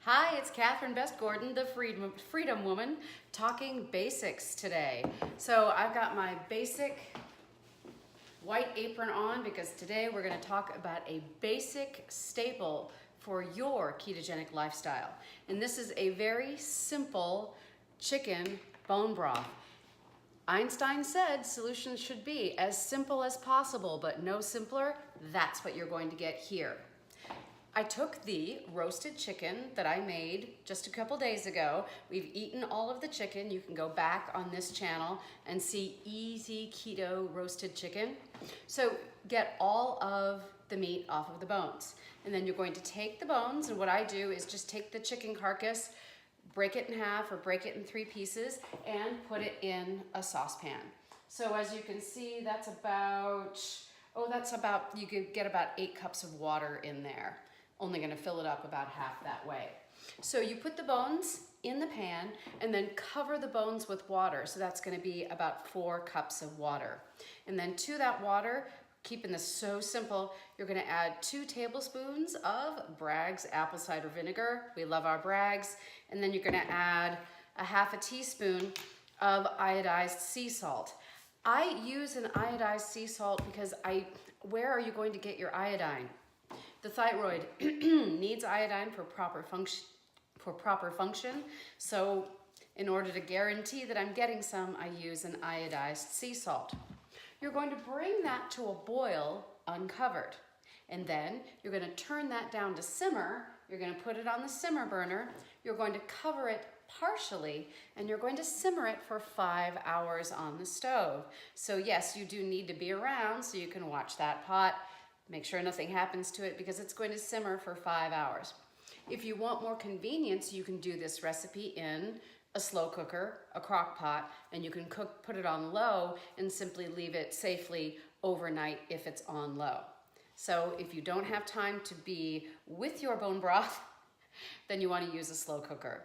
Hi, it's Catherine Best Gordon, the Freedom Woman, talking basics today. So I've got my basic white apron on because today we're going to talk about a basic staple for your ketogenic lifestyle. And this is a very simple chicken bone broth. Einstein said solutions should be as simple as possible, but no simpler. That's what you're going to get here. I took the roasted chicken that I made just a couple days ago. We've eaten all of the chicken. You can go back on this channel and see easy keto roasted chicken. So get all of the meat off of the bones. And then you're going to take the bones, and what I do is just take the chicken carcass, break it in half or break it in 3 pieces, and put it in a saucepan. So as you can see, that's about, you could get about 8 cups of water in there. Only gonna fill it up about half that way. So you put the bones in the pan and then cover the bones with water. So that's gonna be about 4 cups of water. And then to that water, keeping this so simple, you're gonna add 2 tablespoons of Bragg's apple cider vinegar. We love our Bragg's. And then you're gonna add a half a teaspoon of iodized sea salt. I use an iodized sea salt because where are you going to get your iodine? The thyroid needs iodine for proper function. So in order to guarantee that I'm getting some, I use an iodized sea salt. You're going to bring that to a boil uncovered. And then you're going to turn that down to simmer. You're going to put it on the simmer burner. You're going to cover it partially, and you're going to simmer it for 5 hours on the stove. So yes, you do need to be around so you can watch that pot. Make sure nothing happens to it because it's going to simmer for 5 hours. If you want more convenience, you can do this recipe in a slow cooker, a crock pot, and you can put it on low and simply leave it safely overnight if it's on low. So if you don't have time to be with your bone broth, then you want to use a slow cooker.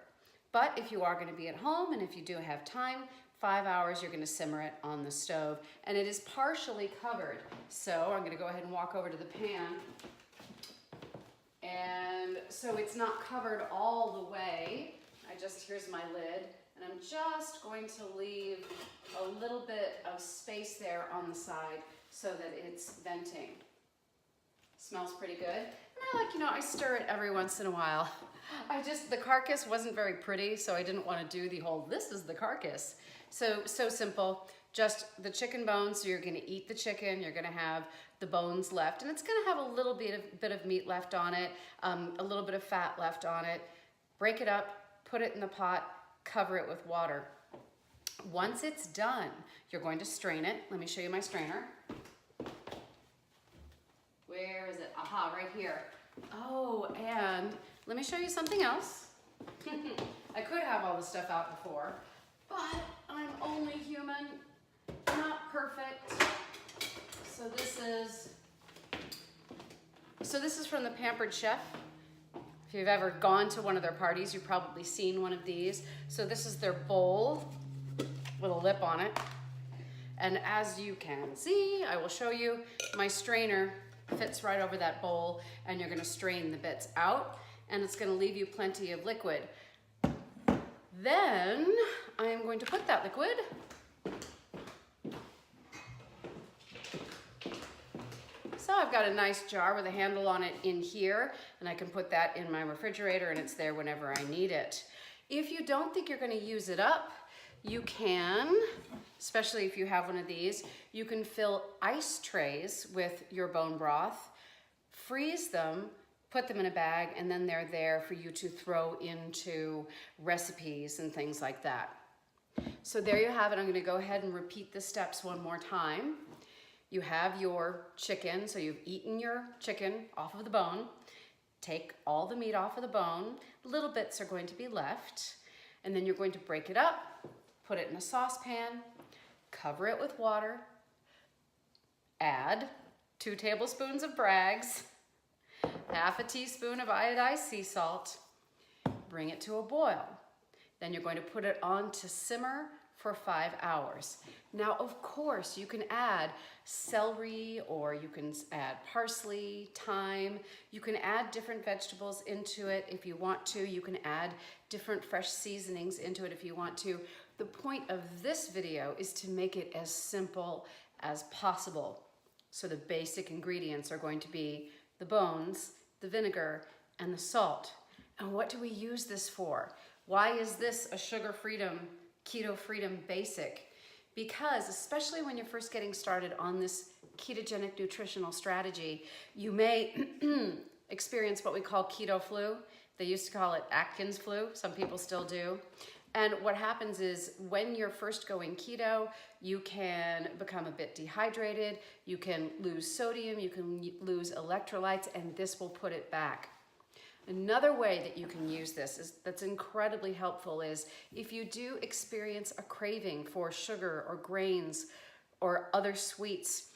But if you are going to be at home and if you do have time, 5 hours, you're going to simmer it on the stove, and it is partially covered. So I'm going to go ahead and walk over to the pan, and so it's not covered all the way. Here's my lid, and I'm just going to leave a little bit of space there on the side so that it's venting. Smells pretty good. And I stir it every once in a while. The carcass wasn't very pretty, so I didn't want to do the whole, this is the carcass. So simple, just the chicken bones. So you're gonna eat the chicken, you're gonna have the bones left, and it's gonna have a little bit of meat left on it, a little bit of fat left on it. Break it up, put it in the pot, cover it with water. Once it's done, you're going to strain it. Let me show you my strainer. Where is it? Aha, right here. Oh, and let me show you something else. I could have all this stuff out before, but I'm only human, not perfect. So this is from the Pampered Chef. If you've ever gone to one of their parties, you've probably seen one of these. So this is their bowl with a lip on it. And as you can see, I will show you, my strainer fits right over that bowl, and you're gonna strain the bits out, and it's gonna leave you plenty of liquid. Then I am going to put that liquid so I've got a nice jar with a handle on it in here, and I can put that in my refrigerator, and it's there whenever I need it. If you don't think you're going to use it up, you can, especially if you have one of these, you can fill ice trays with your bone broth, freeze them, put them in a bag, and then they're there for you to throw into recipes and things like that. So there you have it. I'm going to go ahead and repeat the steps one more time. You have your chicken, so you've eaten your chicken off of the bone. Take all the meat off of the bone. Little bits are going to be left, and then you're going to break it up, put it in a saucepan, cover it with water, add 2 tablespoons of Bragg's, half a teaspoon of iodized sea salt, bring it to a boil. Then you're going to put it on to simmer for 5 hours. Now, of course, you can add celery, or you can add parsley, thyme. You can add different vegetables into it if you want to. You can add different fresh seasonings into it if you want to. The point of this video is to make it as simple as possible. So the basic ingredients are going to be the bones, the vinegar, and the salt. And what do we use this for? Why is this a sugar freedom, keto freedom basic? Because especially when you're first getting started on this ketogenic nutritional strategy, you may experience what we call keto flu. They used to call it Atkins flu. Some people still do. And what happens is when you're first going keto, you can become a bit dehydrated, you can lose sodium, you can lose electrolytes, and this will put it back. Another way that you can use this that's incredibly helpful is if you do experience a craving for sugar or grains or other sweets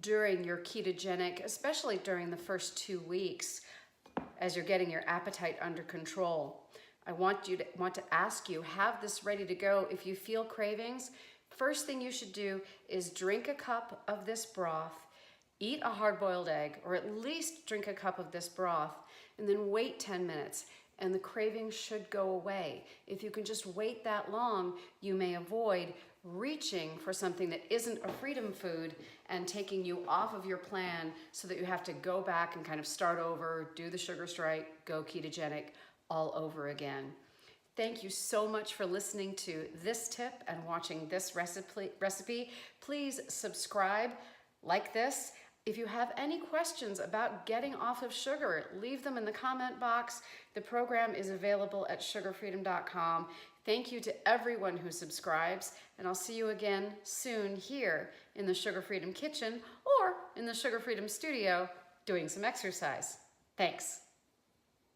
during your ketogenic, especially during the first 2 weeks as you're getting your appetite under control. I want to ask you, have this ready to go. If you feel cravings, first thing you should do is drink a cup of this broth, eat a hard-boiled egg, or at least drink a cup of this broth, and then wait 10 minutes, and the craving should go away. If you can just wait that long, you may avoid reaching for something that isn't a freedom food and taking you off of your plan so that you have to go back and kind of start over, do the sugar strike, go ketogenic all over again. Thank you so much for listening to this tip and watching this recipe. Please subscribe, like this. If you have any questions about getting off of sugar, leave them in the comment box. The program is available at sugarfreedom.com. Thank you to everyone who subscribes, and I'll see you again soon here in the Sugar Freedom Kitchen or in the Sugar Freedom Studio doing some exercise. Thanks.